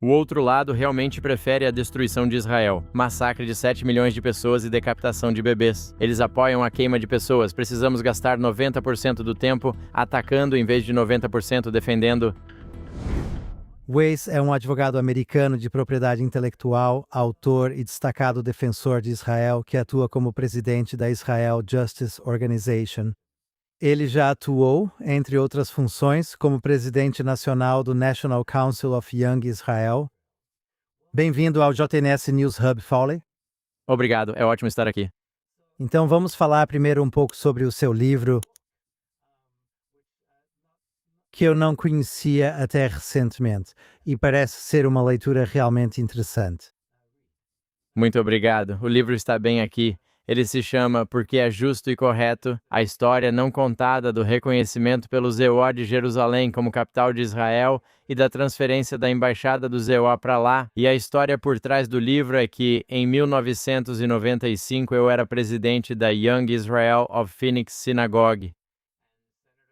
O outro lado realmente prefere a destruição de Israel, massacre de 7 milhões de pessoas e decapitação de bebês. Eles apoiam a queima de pessoas. Precisamos gastar 90% do tempo atacando em vez de 90% defendendo. Weiss é um advogado americano de propriedade intelectual, autor e destacado defensor de Israel que atua como presidente da Israel Justice Organization. Ele já atuou, entre outras funções, como presidente nacional do National Council of Young Israel. Bem-vindo ao JNS News Hub, Fowley. Obrigado, é ótimo estar aqui. Então vamos falar primeiro um pouco sobre o seu livro, que eu não conhecia até recentemente, e parece ser uma leitura realmente interessante. Muito obrigado, o livro está bem aqui. Ele se chama Porque é Justo e Correto, a história não contada do reconhecimento pelo ZEO de Jerusalém como capital de Israel e da transferência da embaixada do ZEO para lá. E a história por trás do livro é que, em 1995, eu era presidente da Young Israel of Phoenix Synagogue.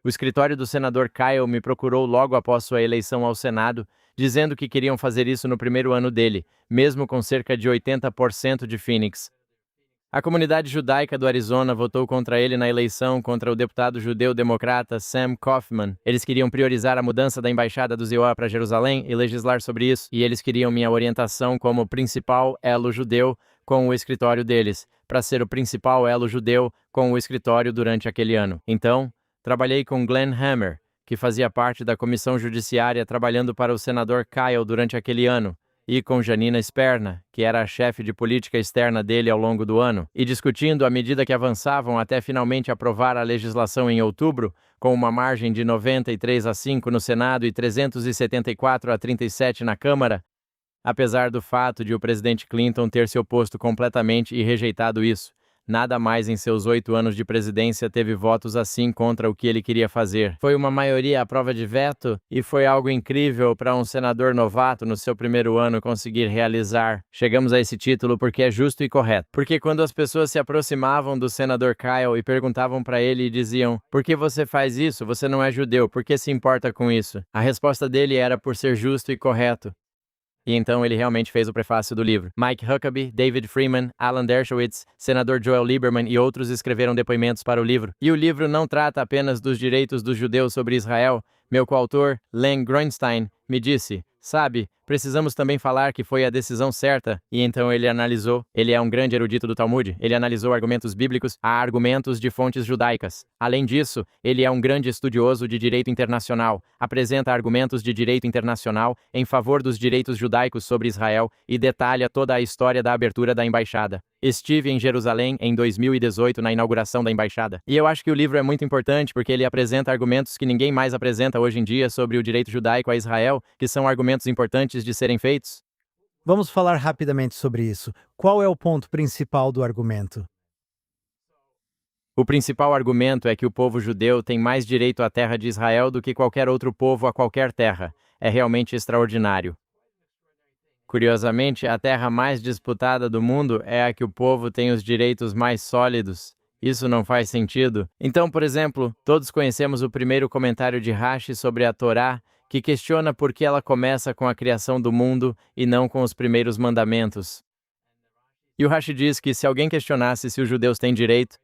O escritório do senador Kyle me procurou logo após sua eleição ao Senado, dizendo que queriam fazer isso no primeiro ano dele, mesmo com cerca de 80% de Phoenix. A comunidade judaica do Arizona votou contra ele na eleição contra o deputado judeu-democrata Sam Kaufman. Eles queriam priorizar a mudança da embaixada do ZEO para Jerusalém e legislar sobre isso, e eles queriam minha orientação como principal elo judeu com o escritório deles, para ser o principal elo judeu com o escritório durante aquele ano. Então, trabalhei com Glenn Hammer, que fazia parte da comissão judiciária trabalhando para o senador Kyle durante aquele ano, e com Janina Sperna, que era a chefe de política externa dele ao longo do ano, e discutindo à medida que avançavam até finalmente aprovar a legislação em outubro, com uma margem de 93-5 no Senado e 374-37 na Câmara, apesar do fato de o presidente Clinton ter se oposto completamente e rejeitado isso. Nada mais em seus 8 anos de presidência teve votos assim contra o que ele queria fazer. Foi uma maioria à prova de veto e foi algo incrível para um senador novato no seu primeiro ano conseguir realizar. Chegamos a esse título porque é justo e correto. Porque quando as pessoas se aproximavam do senador Kyle e perguntavam para ele e diziam: "Por que você faz isso? Você não é judeu, por que se importa com isso?" A resposta dele era por ser justo e correto. E então ele realmente fez o prefácio do livro. Mike Huckabee, David Freeman, Alan Dershowitz, senador Joel Lieberman e outros escreveram depoimentos para o livro. E o livro não trata apenas dos direitos dos judeus sobre Israel. Meu coautor, Len Grunstein, me disse: "Sabe, precisamos também falar que foi a decisão certa." E então ele analisou. Ele é um grande erudito do Talmud. Ele analisou argumentos bíblicos a argumentos de fontes judaicas. Além disso, ele é um grande estudioso de direito internacional. Apresenta argumentos de direito internacional em favor dos direitos judaicos sobre Israel e detalha toda a história da abertura da embaixada. Estive em Jerusalém em 2018 na inauguração da embaixada. E eu acho que o livro é muito importante porque ele apresenta argumentos que ninguém mais apresenta hoje em dia sobre o direito judaico a Israel, que são argumentos importantes de serem feitos. Vamos falar rapidamente sobre isso. Qual é o ponto principal do argumento? O principal argumento é que o povo judeu tem mais direito à terra de Israel do que qualquer outro povo a qualquer terra. É realmente extraordinário. Curiosamente, a terra mais disputada do mundo é a que o povo tem os direitos mais sólidos. Isso não faz sentido. Então, por exemplo, todos conhecemos o primeiro comentário de Rashi sobre a Torá, que questiona por que ela começa com a criação do mundo e não com os primeiros mandamentos. E o Rashi diz que se alguém questionasse se os judeus têm direito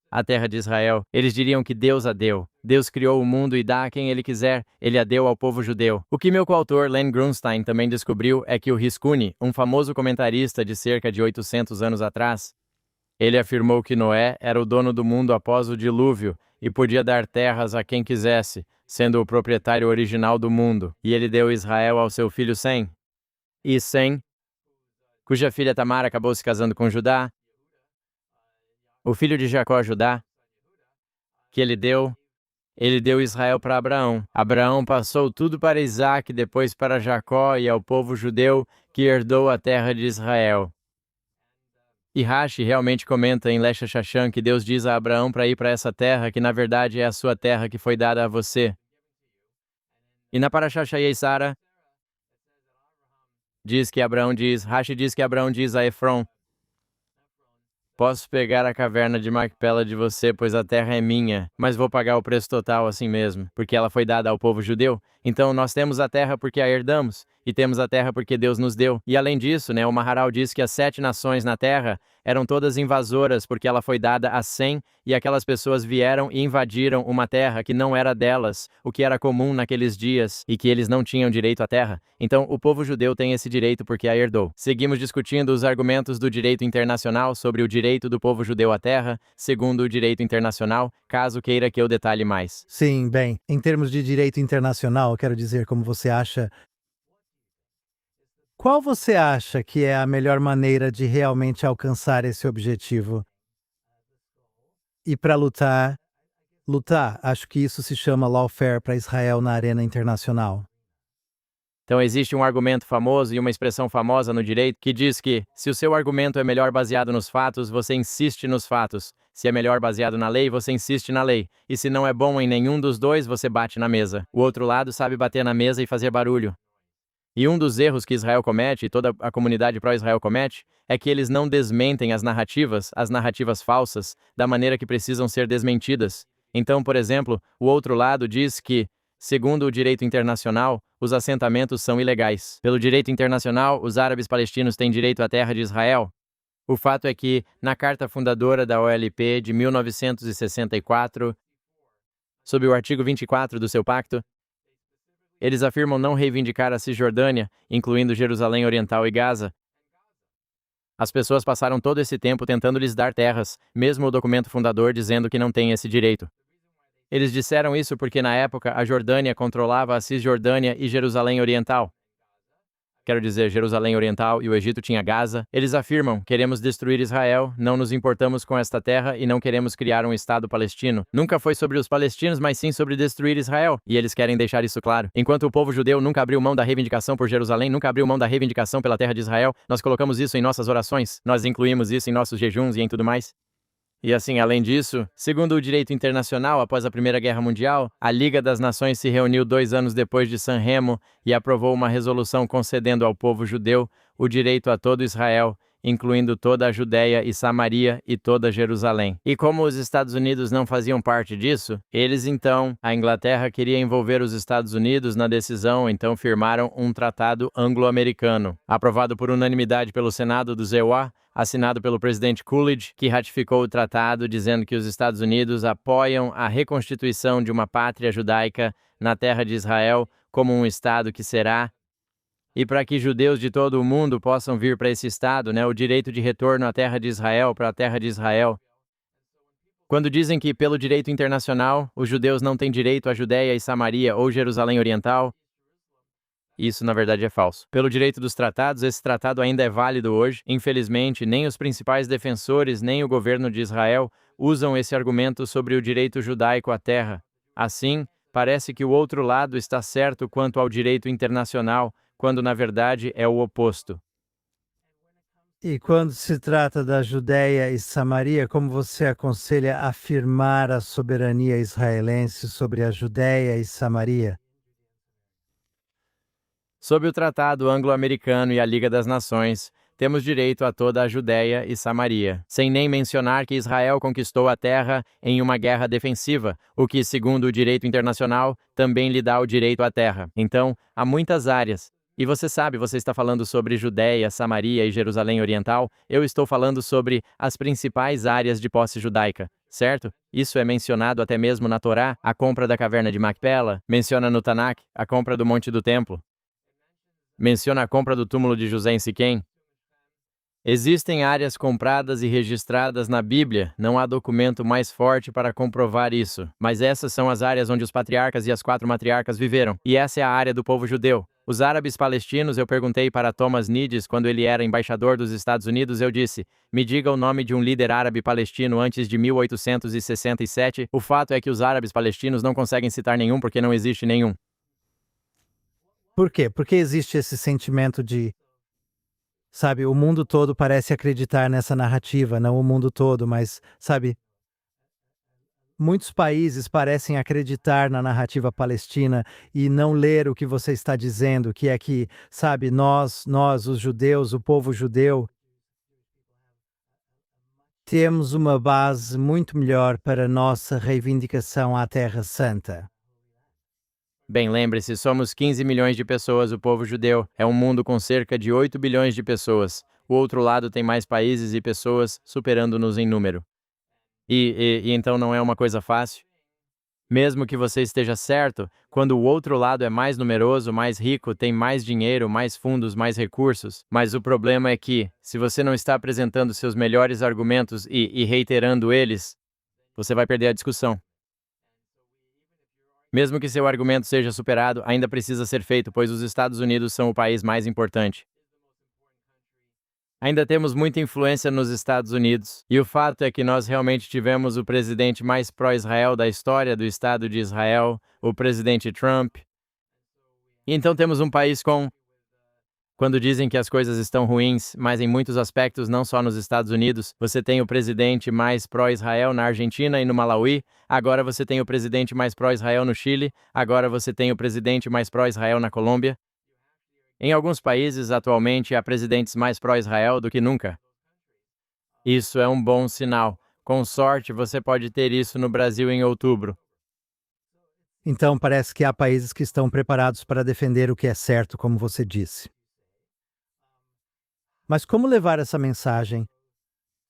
à terra de Israel, eles diriam que Deus a deu. Deus criou o mundo e dá a quem ele quiser, ele a deu ao povo judeu. O que meu coautor Len Grunstein também descobriu é que o Riscuni, um famoso comentarista de cerca de 800 anos atrás, ele afirmou que Noé era o dono do mundo após o dilúvio e podia dar terras a quem quisesse, sendo o proprietário original do mundo. E ele deu Israel ao seu filho Sem. E Sem, cuja filha Tamar acabou se casando com Judá, o filho de Jacó, Judá, que ele deu Israel para Abraão. Abraão passou tudo para Isaac, depois para Jacó e ao povo judeu que herdou a terra de Israel. E Rashi realmente comenta em Lesha Shashan que Deus diz a Abraão para ir para essa terra, que na verdade é a sua terra que foi dada a você. E na Parashá Shayei Sara, Rashi diz que Abraão diz a Efron: "Posso pegar a caverna de Macpela de você, pois a terra é minha, mas vou pagar o preço total assim mesmo, porque ela foi dada ao povo judeu. Então nós temos a terra porque a herdamos, e temos a terra porque Deus nos deu. E além disso, o Maharal diz que as 7 nações na terra eram todas invasoras porque ela foi dada a 100 e aquelas pessoas vieram e invadiram uma terra que não era delas, o que era comum naqueles dias e que eles não tinham direito à terra. Então, o povo judeu tem esse direito porque a herdou. Seguimos discutindo os argumentos do direito internacional sobre o direito do povo judeu à terra, segundo o direito internacional, caso queira que eu detalhe mais. Sim, bem, em termos de direito internacional, eu quero dizer como você acha. Qual você acha que é a melhor maneira de realmente alcançar esse objetivo? E para lutar, acho que isso se chama lawfare para Israel na arena internacional. Então existe um argumento famoso e uma expressão famosa no direito que diz que, se o seu argumento é melhor baseado nos fatos, você insiste nos fatos. Se é melhor baseado na lei, você insiste na lei. E se não é bom em nenhum dos dois, você bate na mesa. O outro lado sabe bater na mesa e fazer barulho. E um dos erros que Israel comete, e toda a comunidade pró-Israel comete, é que eles não desmentem as narrativas falsas, da maneira que precisam ser desmentidas. Então, por exemplo, o outro lado diz que, segundo o direito internacional, os assentamentos são ilegais. Pelo direito internacional, os árabes palestinos têm direito à terra de Israel. O fato é que, na carta fundadora da OLP de 1964, sob o artigo 24 do seu pacto, eles afirmam não reivindicar a Cisjordânia, incluindo Jerusalém Oriental e Gaza. As pessoas passaram todo esse tempo tentando lhes dar terras, mesmo o documento fundador dizendo que não têm esse direito. Eles disseram isso porque, na época, a Jordânia controlava a Cisjordânia e Jerusalém Oriental. Quero dizer, Jerusalém Oriental e o Egito tinha Gaza. Eles afirmam, queremos destruir Israel, não nos importamos com esta terra e não queremos criar um Estado palestino. Nunca foi sobre os palestinos, mas sim sobre destruir Israel. E eles querem deixar isso claro. Enquanto o povo judeu nunca abriu mão da reivindicação por Jerusalém, nunca abriu mão da reivindicação pela terra de Israel, nós colocamos isso em nossas orações, nós incluímos isso em nossos jejuns e em tudo mais. E assim, além disso, segundo o direito internacional, após a Primeira Guerra Mundial, a Liga das Nações se reuniu 2 anos depois de San Remo e aprovou uma resolução concedendo ao povo judeu o direito a todo Israel, incluindo toda a Judéia e Samaria e toda Jerusalém. E como os Estados Unidos não faziam parte disso, a Inglaterra queria envolver os Estados Unidos na decisão, então firmaram um tratado anglo-americano, aprovado por unanimidade pelo Senado dos EUA, assinado pelo presidente Coolidge, que ratificou o tratado dizendo que os Estados Unidos apoiam a reconstituição de uma pátria judaica na terra de Israel como um Estado que será, e para que judeus de todo o mundo possam vir para esse Estado, o direito de retorno à terra de Israel, para a terra de Israel. Quando dizem que, pelo direito internacional, os judeus não têm direito à Judéia e Samaria ou Jerusalém Oriental, isso, na verdade, é falso. Pelo direito dos tratados, esse tratado ainda é válido hoje. Infelizmente, nem os principais defensores, nem o governo de Israel usam esse argumento sobre o direito judaico à terra. Assim, parece que o outro lado está certo quanto ao direito internacional, quando, na verdade, é o oposto. E quando se trata da Judéia e Samaria, como você aconselha afirmar a soberania israelense sobre a Judéia e Samaria? Sob o Tratado Anglo-Americano e a Liga das Nações, temos direito a toda a Judéia e Samaria, sem nem mencionar que Israel conquistou a terra em uma guerra defensiva, o que, segundo o direito internacional, também lhe dá o direito à terra. Então, há muitas áreas. E você sabe, você está falando sobre Judéia, Samaria e Jerusalém Oriental, eu estou falando sobre as principais áreas de posse judaica, certo? Isso é mencionado até mesmo na Torá, a compra da caverna de Macpela, menciona no Tanakh, a compra do Monte do Templo. Menciona a compra do túmulo de José em Siquém. Existem áreas compradas e registradas na Bíblia, não há documento mais forte para comprovar isso. Mas essas são as áreas onde os patriarcas e as 4 matriarcas viveram, e essa é a área do povo judeu. Os árabes palestinos, eu perguntei para Thomas Nides quando ele era embaixador dos Estados Unidos, eu disse, me diga o nome de um líder árabe palestino antes de 1867, o fato é que os árabes palestinos não conseguem citar nenhum porque não existe nenhum. Por quê? Porque existe esse sentimento de, sabe, o mundo todo parece acreditar nessa narrativa, não o mundo todo, mas, sabe, muitos países parecem acreditar na narrativa palestina e não ler o que você está dizendo, que é que, sabe, nós, os judeus, o povo judeu, temos uma base muito melhor para nossa reivindicação à Terra Santa. Bem, lembre-se, somos 15 milhões de pessoas, o povo judeu. É um mundo com cerca de 8 bilhões de pessoas. O outro lado tem mais países e pessoas, superando-nos em número. E então não é uma coisa fácil? Mesmo que você esteja certo, quando o outro lado é mais numeroso, mais rico, tem mais dinheiro, mais fundos, mais recursos. Mas o problema é que, se você não está apresentando seus melhores argumentos e reiterando eles, você vai perder a discussão. Mesmo que seu argumento seja superado, ainda precisa ser feito, pois os Estados Unidos são o país mais importante. Ainda temos muita influência nos Estados Unidos, e o fato é que nós realmente tivemos o presidente mais pró-Israel da história do Estado de Israel, o presidente Trump. E então temos um país com... Quando dizem que as coisas estão ruins, mas em muitos aspectos, não só nos Estados Unidos, você tem o presidente mais pró-Israel na Argentina e no Malawi, agora você tem o presidente mais pró-Israel no Chile, agora você tem o presidente mais pró-Israel na Colômbia. Em alguns países, atualmente, há presidentes mais pró-Israel do que nunca. Isso é um bom sinal. Com sorte, você pode ter isso no Brasil em outubro. Então, parece que há países que estão preparados para defender o que é certo, como você disse. Mas como levar essa mensagem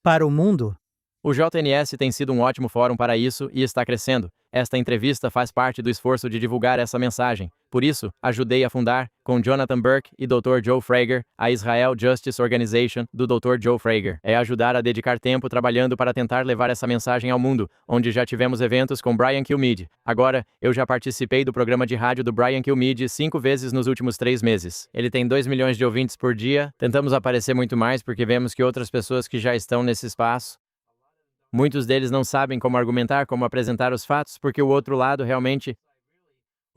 para o mundo? O JNS tem sido um ótimo fórum para isso e está crescendo. Esta entrevista faz parte do esforço de divulgar essa mensagem. Por isso, ajudei a fundar, com Jonathan Burke e Dr. Joe Frager, a Israel Justice Organization, do Dr. Joe Frager. É ajudar a dedicar tempo trabalhando para tentar levar essa mensagem ao mundo, onde já tivemos eventos com Brian Kilmeade. Agora, eu já participei do programa de rádio do Brian Kilmeade 5 vezes nos últimos 3 meses. Ele tem 2 milhões de ouvintes por dia. Tentamos aparecer muito mais porque vemos que outras pessoas que já estão nesse espaço, muitos deles não sabem como argumentar, como apresentar os fatos, porque o outro lado realmente...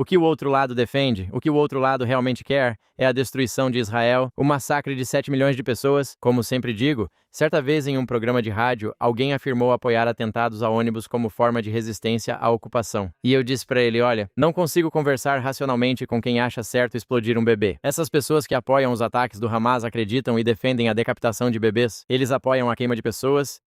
O que o outro lado defende, o que o outro lado realmente quer, é a destruição de Israel, o massacre de 7 milhões de pessoas. Como sempre digo, certa vez em um programa de rádio, alguém afirmou apoiar atentados a ônibus como forma de resistência à ocupação. E eu disse para ele, olha, não consigo conversar racionalmente com quem acha certo explodir um bebê. Essas pessoas que apoiam os ataques do Hamas acreditam e defendem a decapitação de bebês. Eles apoiam a queima de pessoas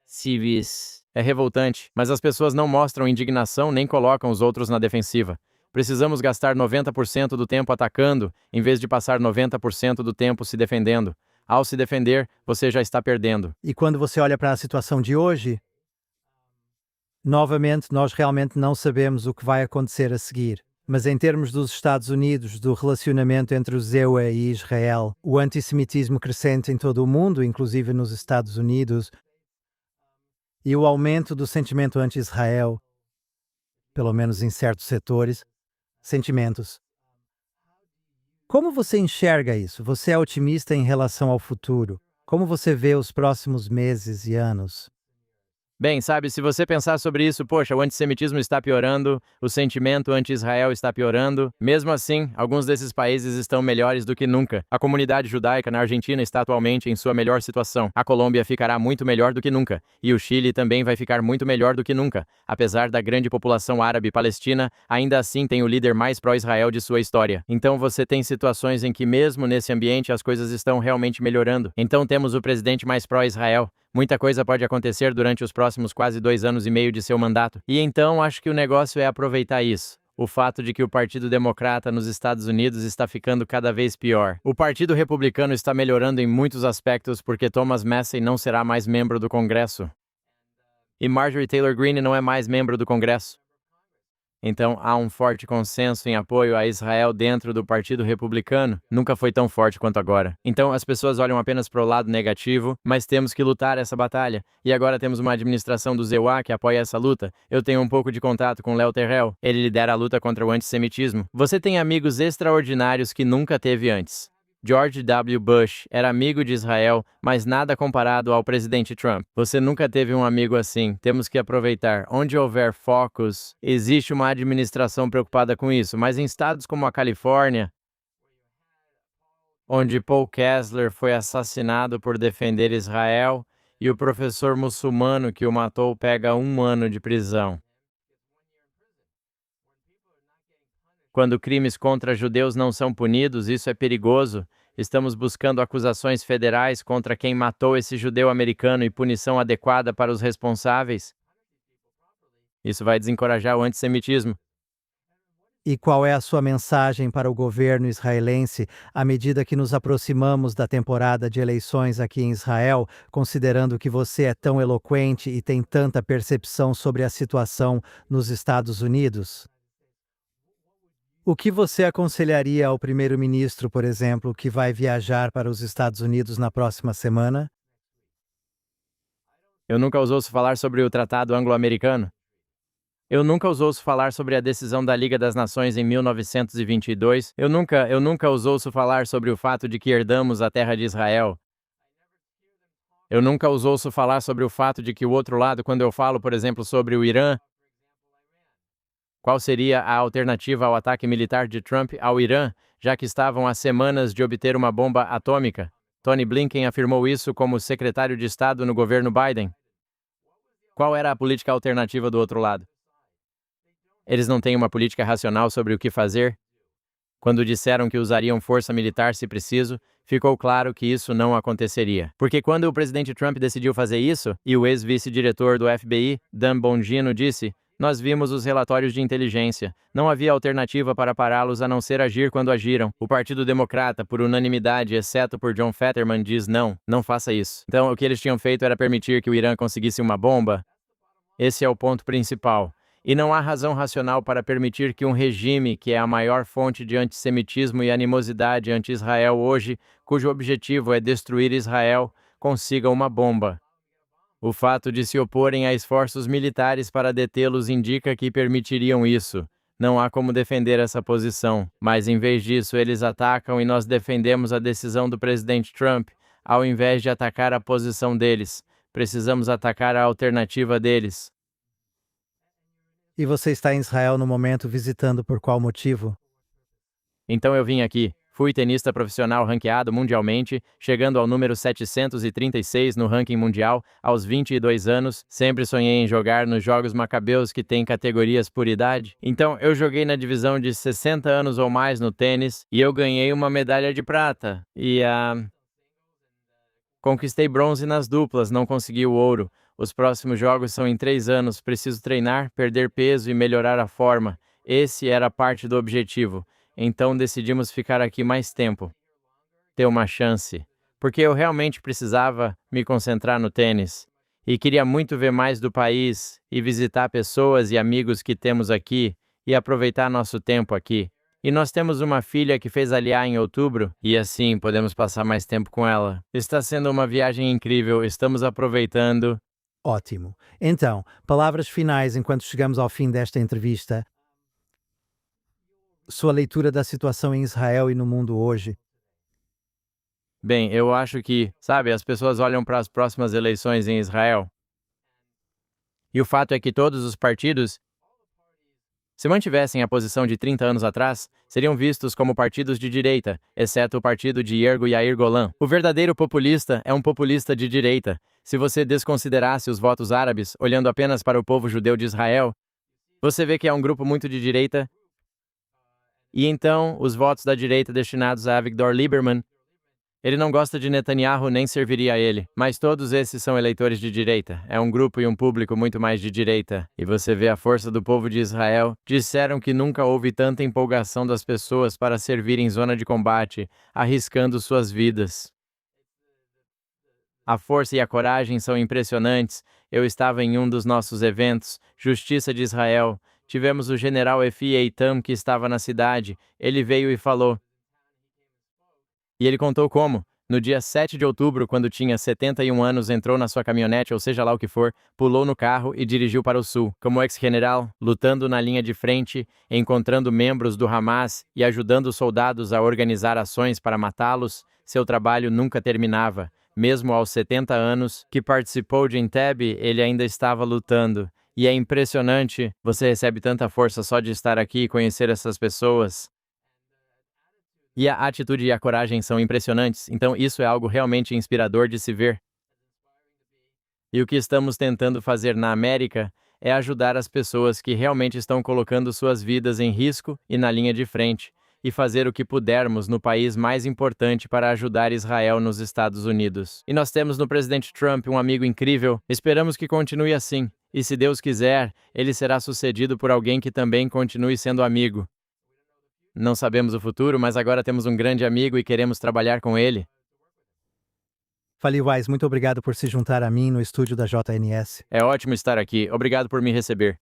civis. É revoltante, mas as pessoas não mostram indignação nem colocam os outros na defensiva. Precisamos gastar 90% do tempo atacando, em vez de passar 90% do tempo se defendendo. Ao se defender, você já está perdendo. E quando você olha para a situação de hoje, novamente, nós realmente não sabemos o que vai acontecer a seguir. Mas em termos dos Estados Unidos, do relacionamento entre o ZEUA e Israel, o antissemitismo crescente em todo o mundo, inclusive nos Estados Unidos, e o aumento do sentimento anti-Israel, pelo menos em certos setores, sentimentos. Como você enxerga isso? Você é otimista em relação ao futuro? Como você vê os próximos meses e anos? Bem, sabe, se você pensar sobre isso, poxa, o antissemitismo está piorando, o sentimento anti-Israel está piorando. Mesmo assim, alguns desses países estão melhores do que nunca. A comunidade judaica na Argentina está atualmente em sua melhor situação. A Colômbia ficará muito melhor do que nunca. E o Chile também vai ficar muito melhor do que nunca. Apesar da grande população árabe palestina, ainda assim tem o líder mais pró-Israel de sua história. Então você tem situações em que mesmo nesse ambiente as coisas estão realmente melhorando. Então temos o presidente mais pró-Israel. Muita coisa pode acontecer durante os próximos quase 2 anos e meio de seu mandato. E então acho que o negócio é aproveitar isso. O fato de que o Partido Democrata nos Estados Unidos está ficando cada vez pior. O Partido Republicano está melhorando em muitos aspectos porque Thomas Massie não será mais membro do Congresso. E Marjorie Taylor Greene não é mais membro do Congresso. Então, há um forte consenso em apoio a Israel dentro do Partido Republicano. Nunca foi tão forte quanto agora. Então, as pessoas olham apenas para o lado negativo, mas temos que lutar essa batalha. E agora temos uma administração do ZEUA que apoia essa luta. Eu tenho um pouco de contato com Léo Terrell. Ele lidera a luta contra o antissemitismo. Você tem amigos extraordinários que nunca teve antes. George W. Bush era amigo de Israel, mas nada comparado ao presidente Trump. Você nunca teve um amigo assim. Temos que aproveitar. Onde houver focos, existe uma administração preocupada com isso, mas em estados como a Califórnia, onde Paul Kessler foi assassinado por defender Israel e o professor muçulmano que o matou pega 1 ano de prisão. Quando crimes contra judeus não são punidos, isso é perigoso. Estamos buscando acusações federais contra quem matou esse judeu americano e punição adequada para os responsáveis. Isso vai desencorajar o antissemitismo. E qual é a sua mensagem para o governo israelense à medida que nos aproximamos da temporada de eleições aqui em Israel, considerando que você é tão eloquente e tem tanta percepção sobre a situação nos Estados Unidos? O que você aconselharia ao primeiro-ministro, por exemplo, que vai viajar para os Estados Unidos na próxima semana? Eu nunca os ouço falar sobre o Tratado Anglo-Americano. Eu nunca os ouço falar sobre a decisão da Liga das Nações em 1922. Eu nunca os ouço falar sobre o fato de que herdamos a terra de Israel. Eu nunca os ouço falar sobre o fato de que o outro lado, quando eu falo, por exemplo, sobre o Irã, qual seria a alternativa ao ataque militar de Trump ao Irã, já que estavam há semanas de obter uma bomba atômica? Tony Blinken afirmou isso como secretário de Estado no governo Biden. Qual era a política alternativa do outro lado? Eles não têm uma política racional sobre o que fazer? Quando disseram que usariam força militar se preciso, ficou claro que isso não aconteceria. Porque quando o presidente Trump decidiu fazer isso, e o ex-vice-diretor do FBI, Dan Bongino, disse: "Nós vimos os relatórios de inteligência. Não havia alternativa para pará-los a não ser agir quando agiram. O Partido Democrata, por unanimidade, exceto por John Fetterman, diz não, não faça isso." Então, o que eles tinham feito era permitir que o Irã conseguisse uma bomba? Esse é o ponto principal. E não há razão racional para permitir que um regime que é a maior fonte de antissemitismo e animosidade anti-Israel hoje, cujo objetivo é destruir Israel, consiga uma bomba. O fato de se oporem a esforços militares para detê-los indica que permitiriam isso. Não há como defender essa posição, mas em vez disso eles atacam e nós defendemos a decisão do presidente Trump, ao invés de atacar a posição deles. Precisamos atacar a alternativa deles. E você está em Israel no momento visitando por qual motivo? Então eu vim aqui. Fui tenista profissional ranqueado mundialmente, chegando ao número 736 no ranking mundial, aos 22 anos. Sempre sonhei em jogar nos Jogos Macabeus, que tem categorias por idade. Então eu joguei na divisão de 60 anos ou mais no tênis, e eu ganhei uma medalha de prata. Conquistei bronze nas duplas, não consegui o ouro. Os próximos jogos são em 3 anos, preciso treinar, perder peso e melhorar a forma. Esse era parte do objetivo. Então decidimos ficar aqui mais tempo. Ter uma chance. Porque eu realmente precisava me concentrar no tênis. E queria muito ver mais do país, e visitar pessoas e amigos que temos aqui, e aproveitar nosso tempo aqui. E nós temos uma filha que fez aliar em outubro, e assim podemos passar mais tempo com ela. Está sendo uma viagem incrível, estamos aproveitando. Ótimo. Então, palavras finais enquanto chegamos ao fim desta entrevista. Sua leitura da situação em Israel e no mundo hoje. Bem, eu acho que, sabe, as pessoas olham para as próximas eleições em Israel. E o fato é que todos os partidos, se mantivessem a posição de 30 anos atrás, seriam vistos como partidos de direita, exceto o partido de Yair Golan. O verdadeiro populista é um populista de direita. Se você desconsiderasse os votos árabes, olhando apenas para o povo judeu de Israel, você vê que é um grupo muito de direita. E então, os votos da direita destinados a Avigdor Lieberman, ele não gosta de Netanyahu nem serviria a ele, mas todos esses são eleitores de direita. É um grupo e um público muito mais de direita. E você vê a força do povo de Israel. Disseram que nunca houve tanta empolgação das pessoas para servir em zona de combate, arriscando suas vidas. A força e a coragem são impressionantes. Eu estava em um dos nossos eventos, Justiça de Israel. Tivemos o general Efi Eitam que estava na cidade. Ele veio e falou. E ele contou como, no dia 7 de outubro, quando tinha 71 anos, entrou na sua caminhonete, ou seja lá o que for, pulou no carro e dirigiu para o sul. Como ex-general, lutando na linha de frente, encontrando membros do Hamas e ajudando os soldados a organizar ações para matá-los, seu trabalho nunca terminava. Mesmo aos 70 anos, que participou de Entebbe, ele ainda estava lutando. E é impressionante, você recebe tanta força só de estar aqui e conhecer essas pessoas. E a atitude e a coragem são impressionantes, então isso é algo realmente inspirador de se ver. E o que estamos tentando fazer na América é ajudar as pessoas que realmente estão colocando suas vidas em risco e na linha de frente, e fazer o que pudermos no país mais importante para ajudar Israel nos Estados Unidos. E nós temos no presidente Trump um amigo incrível, esperamos que continue assim. E se Deus quiser, ele será sucedido por alguém que também continue sendo amigo. Não sabemos o futuro, mas agora temos um grande amigo e queremos trabalhar com ele. Fali Wise, muito obrigado por se juntar a mim no estúdio da JNS. É ótimo estar aqui. Obrigado por me receber.